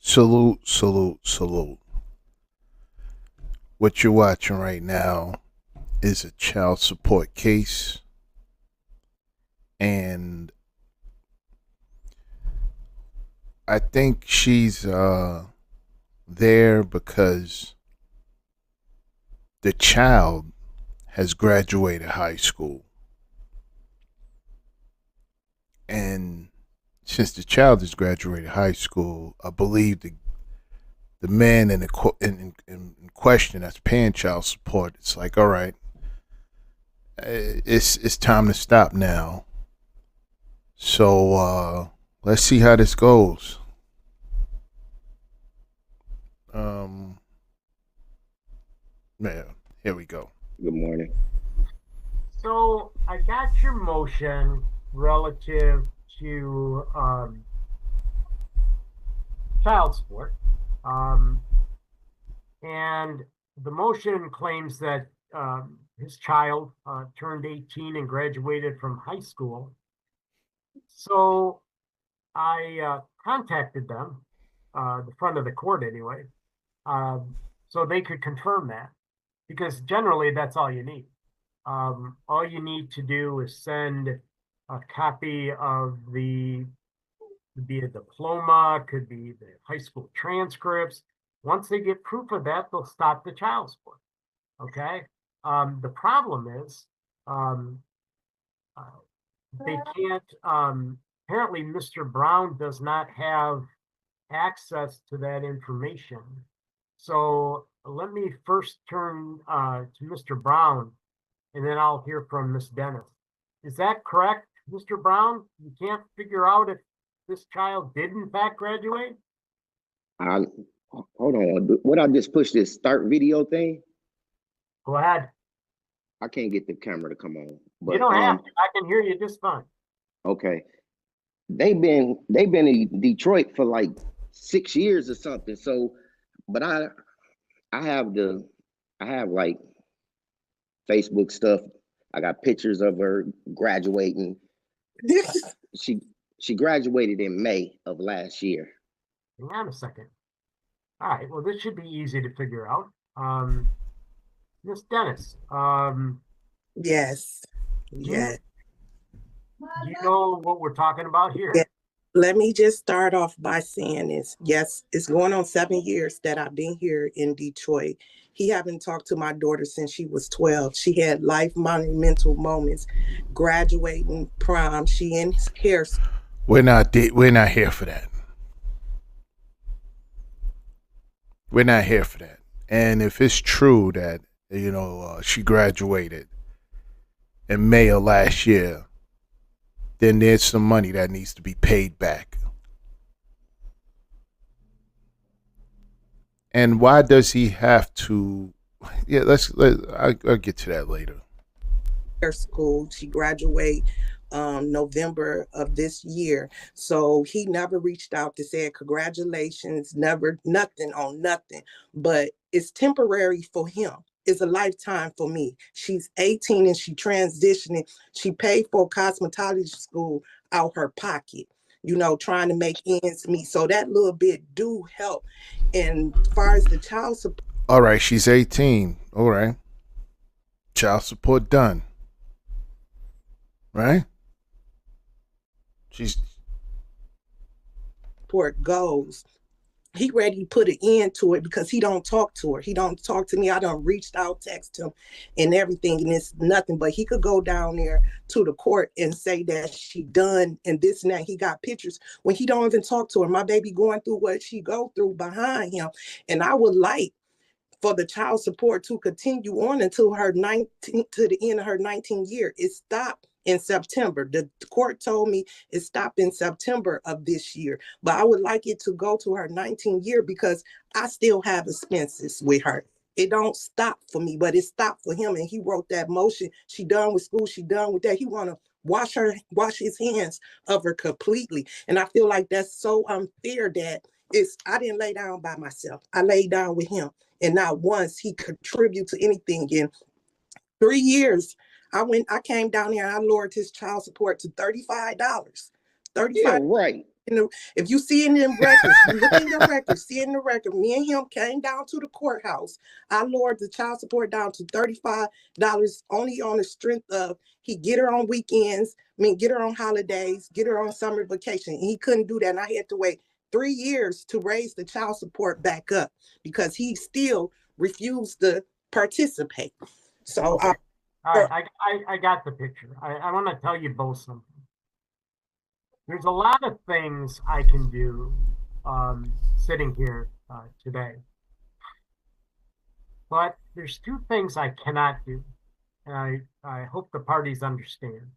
Salute, salute, salute. What you're watching right now is a child support case, and I think she's there because the child has graduated high school. And since the child has graduated high school, I believe the man in question that's paying child support, it's like, all right, it's time to stop now. So let's see how this goes. Um, yeah, here we go. Good morning. So I got your motion relative to child support. Um, and the motion claims that his child turned 18 and graduated from high school. So I contacted them, the front of the court anyway, so they could confirm that, because generally that's all you need. All you need to do is send a copy of could be a diploma, could be the high school transcripts. Once they get proof of that, they'll stop the child support. Okay. The problem is um, uh, they can't. Apparently, Mr. Brown does not have access to that information. So let me first turn to Mr. Brown, and then I'll hear from Miss Dennis. Is that correct, Mr. Brown? You can't figure out if this child did in fact graduate? I hold on. What I just pushed this start video thing. Go ahead. I can't get the camera to come on. But You don't have to. I can hear you just fine. okay. They've been in Detroit for like 6 years or something. So, but I have like Facebook stuff. I got pictures of her graduating. She she graduated in May of last year. Hang on a second. All right. Well, this should be easy to figure out. Miss Dennis, Yes. do Yes. you know what we're talking about here? Yeah. Let me just start off by saying this. Yes, it's going on 7 years that I've been here in Detroit. He haven't talked to my daughter since she was 12. She had life monumental moments, graduating, prom. She in hair school. We're not here for that. We're not here for that. And if it's true that she graduated in May of last year, then there's some money that needs to be paid back. And why does he have to? Yeah, I'll get to that later. School. She graduate November of this year. So he never reached out to say congratulations, never, nothing on nothing. But it's temporary for him. It's a lifetime for me. She's 18 and she transitioning. She paid for cosmetology school out her pocket, trying to make ends meet. So that little bit do help. And as far as the child support. All right, she's 18. All right. Child support done. Right? She's Support goes. He ready to put an end to it because he don't talk to her. He don't talk to me. I done reached out, text him and everything, and it's nothing. But he could go down there to the court and say that she done and this and that. He got pictures when he don't even talk to her. My baby going through what she go through behind him. And I would like for the child support to continue on until her 19 to the end of her 19th year. It stopped in September. The court told me it stopped in September of this year, but I would like it to go to her 19th year because I still have expenses with her. It don't stop for me, but it stopped for him. And he wrote that motion. She done with school. She done with that. He want to wash his hands of her completely. And I feel like that's so unfair that I didn't lay down by myself. I laid down with him. And not once he contribute to anything. In 3 years, I came down here and I lowered his child support to $35. Yeah, 35. right. If you see it in records, you look in your records, see it in the record. Me and him came down to the courthouse. I lowered the child support down to $35 only on the strength of he get her on weekends, get her on holidays, get her on summer vacation. And he couldn't do that. And I had to wait 3 years to raise the child support back up because he still refused to participate. So okay. All right, I got the picture. I want to tell you both something. There's a lot of things I can do sitting here today. But there's two things I cannot do. And I hope the parties understand.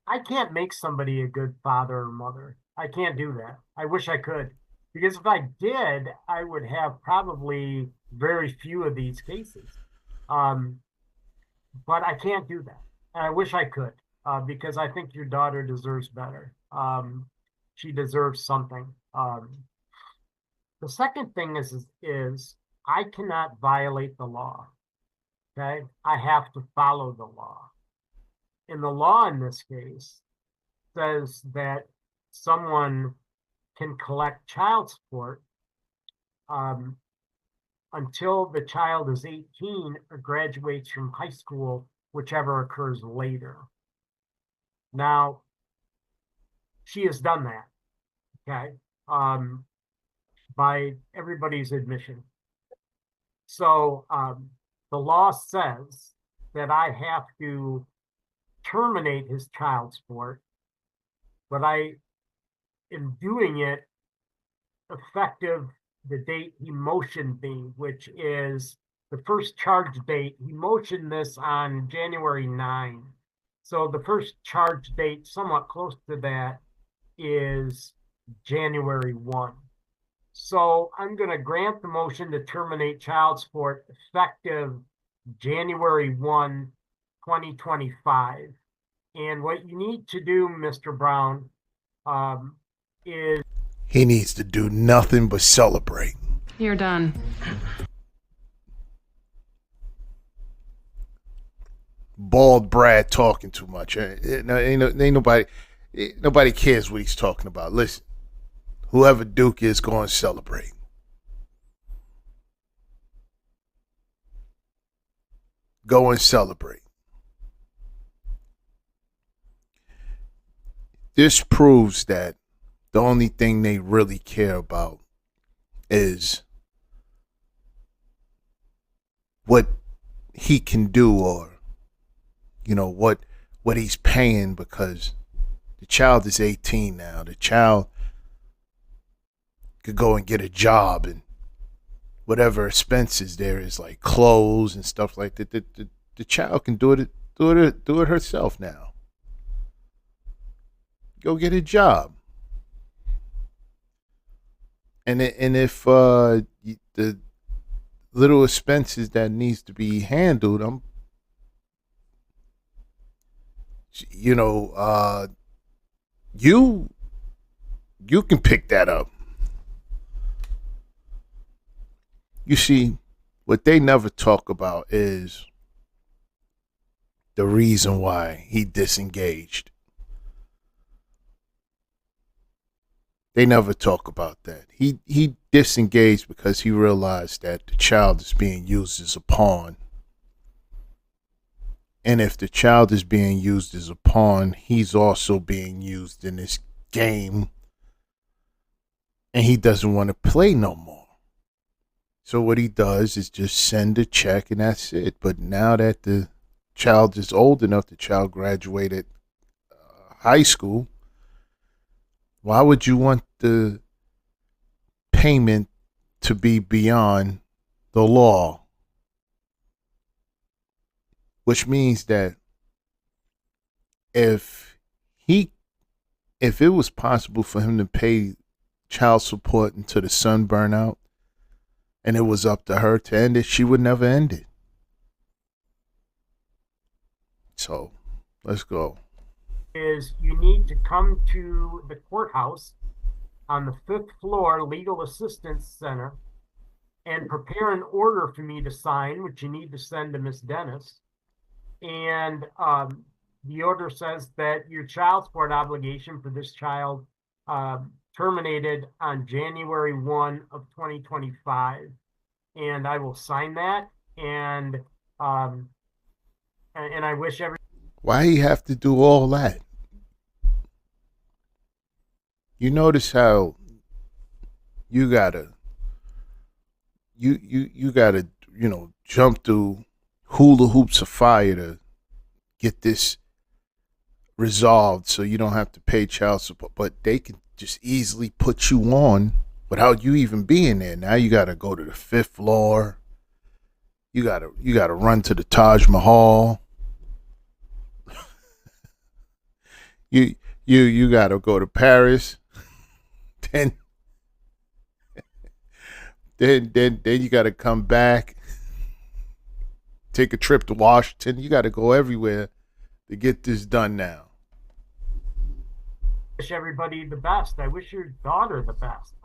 I can't make somebody a good father or mother. I can't do that. I wish I could. Because if I did, I would have probably very few of these cases. But I can't do that. And I wish I could. Because I think your daughter deserves better. She deserves something. The second thing is I cannot violate the law. Okay, I have to follow the law. And the law in this case says that someone can collect child support until the child is 18 or graduates from high school, whichever occurs later. Now, she has done that, okay, by everybody's admission. So the law says that I have to terminate his child support, but I am doing it effective the date he motioned me, which is the first charge date. He motioned this on January 9. So the first charge date, somewhat close to that, is January 1. So I'm going to grant the motion to terminate child support effective January 1, 2025. And what you need to do, Mr. Brown, is... He needs to do nothing but celebrate. You're done. Bald Brad talking too much. Ain't nobody cares what he's talking about. Listen, whoever Duke is going to celebrate. Go and celebrate. This proves that the only thing they really care about is what he can do, or what he's paying, because the child is 18 now. The child could go and get a job, and whatever expenses there is, like clothes and stuff like that, the child can do it herself now. Go get a job. And if the little expenses that needs to be handled, you can pick that up. You see, what they never talk about is the reason why he disengaged. They never talk about that. He disengaged because he realized that the child is being used as a pawn. And if the child is being used as a pawn, he's also being used in this game. And he doesn't want to play no more. So what he does is just send a check and that's it. But now that the child is old enough, the child graduated high school, why would you want the payment to be beyond the law? Which means that if it was possible for him to pay child support until the sun burned out, and it was up to her to end it, she would never end it. So, let's go. Is you need to come to the courthouse on the 5th floor Legal Assistance Center and prepare an order for me to sign, which you need to send to Miss Dennis. And the order says that your child support obligation for this child terminated on January 1 of 2025. And I will sign that. And I wish every. Why you have to do all that? You notice how you gotta you gotta, jump through hula hoops of fire to get this resolved so you don't have to pay child support. But they can just easily put you on without you even being there. Now you gotta go to the fifth floor. You gotta run to the Taj Mahal. You gotta go to Paris. Then then you gotta come back. Take a trip to Washington. You gotta go everywhere to get this done now. Wish everybody the best. I wish your daughter the best.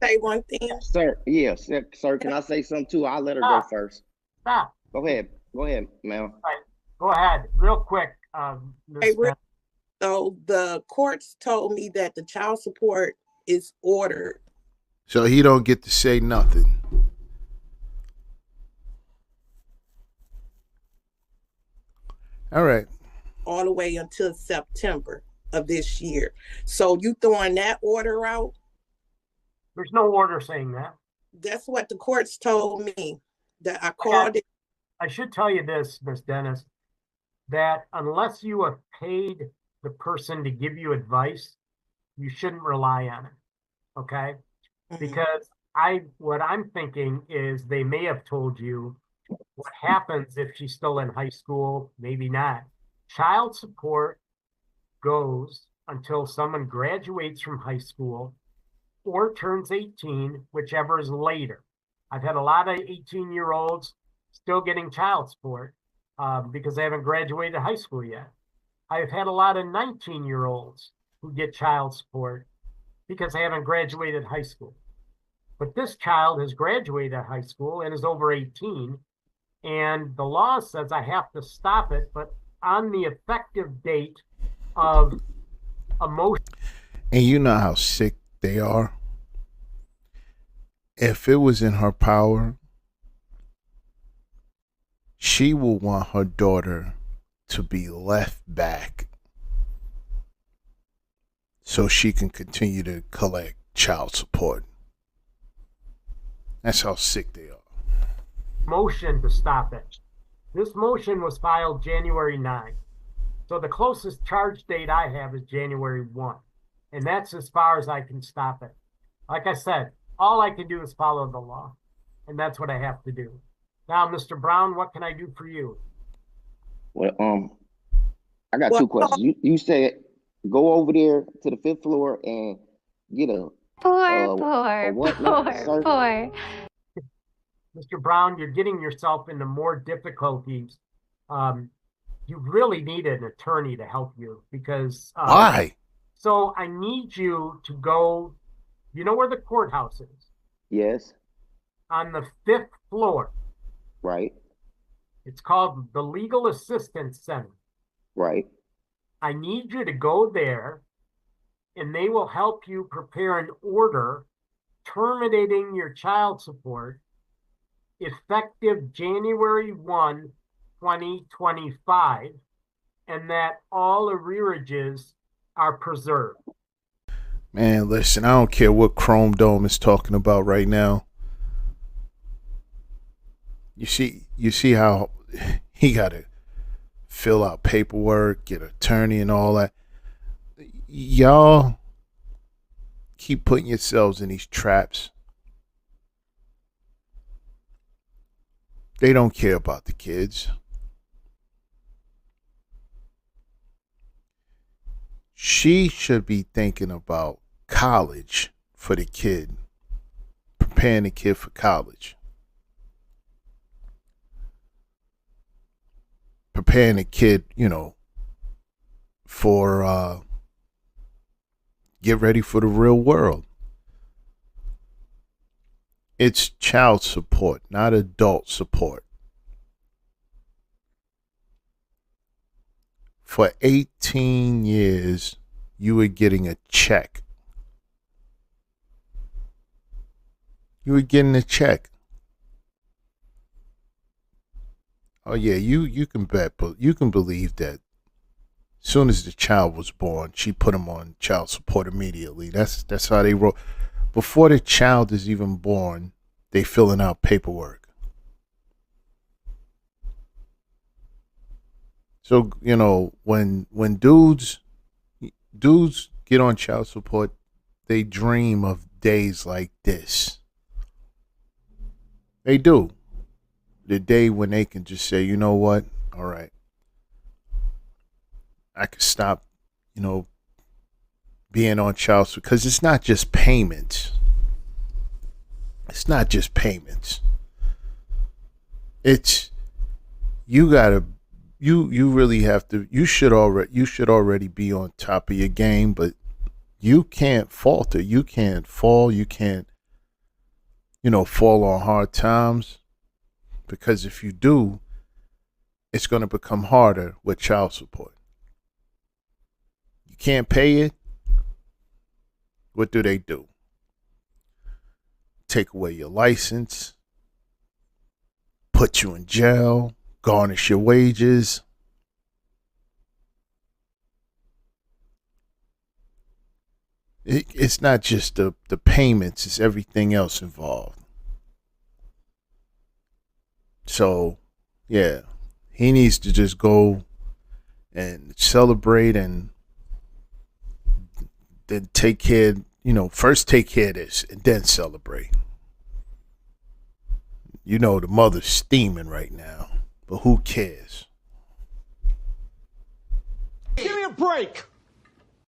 Say one thing. Sir, yes, sir. Can I say something too? I'll let her go first. Stop. Go ahead, ma'am. Right. Go ahead, real quick. Hey, so the courts told me that the child support is ordered. So he don't get to say nothing. All right. All the way until September of this year. So you throwing that order out? There's no order saying that. That's what the courts told me. That I called it. I should tell you this, Miss Dennis, that unless you have paid the person to give you advice, you shouldn't rely on it. Okay? Because what I'm thinking is they may have told you what happens if she's still in high school, maybe not. Child support goes until someone graduates from high school or turns 18, whichever is later. I've had a lot of 18-year-olds still getting child support because they haven't graduated high school yet. I've had a lot of 19-year-olds who get child support because they haven't graduated high school. But this child has graduated high school and is over 18, and the law says I have to stop it, but on the effective date of a motion. And you know how sick they are? If it was in her power, she will want her daughter to be left back so she can continue to collect child support. That's how sick they are. Motion to stop it. This motion was filed January 9th. So the closest charge date I have is January 1. And that's as far as I can stop it. Like I said, all I can do is follow the law. And that's what I have to do. Now, Mr. Brown, what can I do for you? Well, I got two questions. You said go over there to the fifth floor and get a what, sir? Mr. Brown, you're getting yourself into more difficulties. You really need an attorney to help you because why? So I need you to go. You know where the courthouse is? Yes. On the 5th floor. Right. It's called the Legal Assistance Center. Right. I need you to go there, and they will help you prepare an order terminating your child support effective January 1, 2025, and that all arrearages are preserved. Man, listen, I don't care what Chrome Dome is talking about right now. You see how he got to fill out paperwork, get an attorney and all that. Y'all keep putting yourselves in these traps. They don't care about the kids. She should be thinking about college for the kid, preparing the kid for college, preparing the kid, for get ready for the real world. It's child support, not adult support. For 18 years, you were getting a check You were getting a check. Oh yeah, you can bet, but you can believe that. As soon as the child was born, she put him on child support immediately. That's how they wrote. Before the child is even born, they filling out paperwork. So when dudes get on child support, they dream of days like this. They do. The day when they can just say, you know what? All right, I can stop, being on child support, because it's not just payments. It's not just payments. It's you really have to. You should already be on top of your game, but you can't falter. You can't fall. You can't fall on hard times, because if you do, it's going to become harder with child support. You can't pay it. What do? Take away your license, put you in jail, garnish your wages. It's not just the payments, it's everything else involved. So, yeah, he needs to just go and celebrate, and then take care, first take care of this and then celebrate. The mother's steaming right now, but who cares? Give me a break.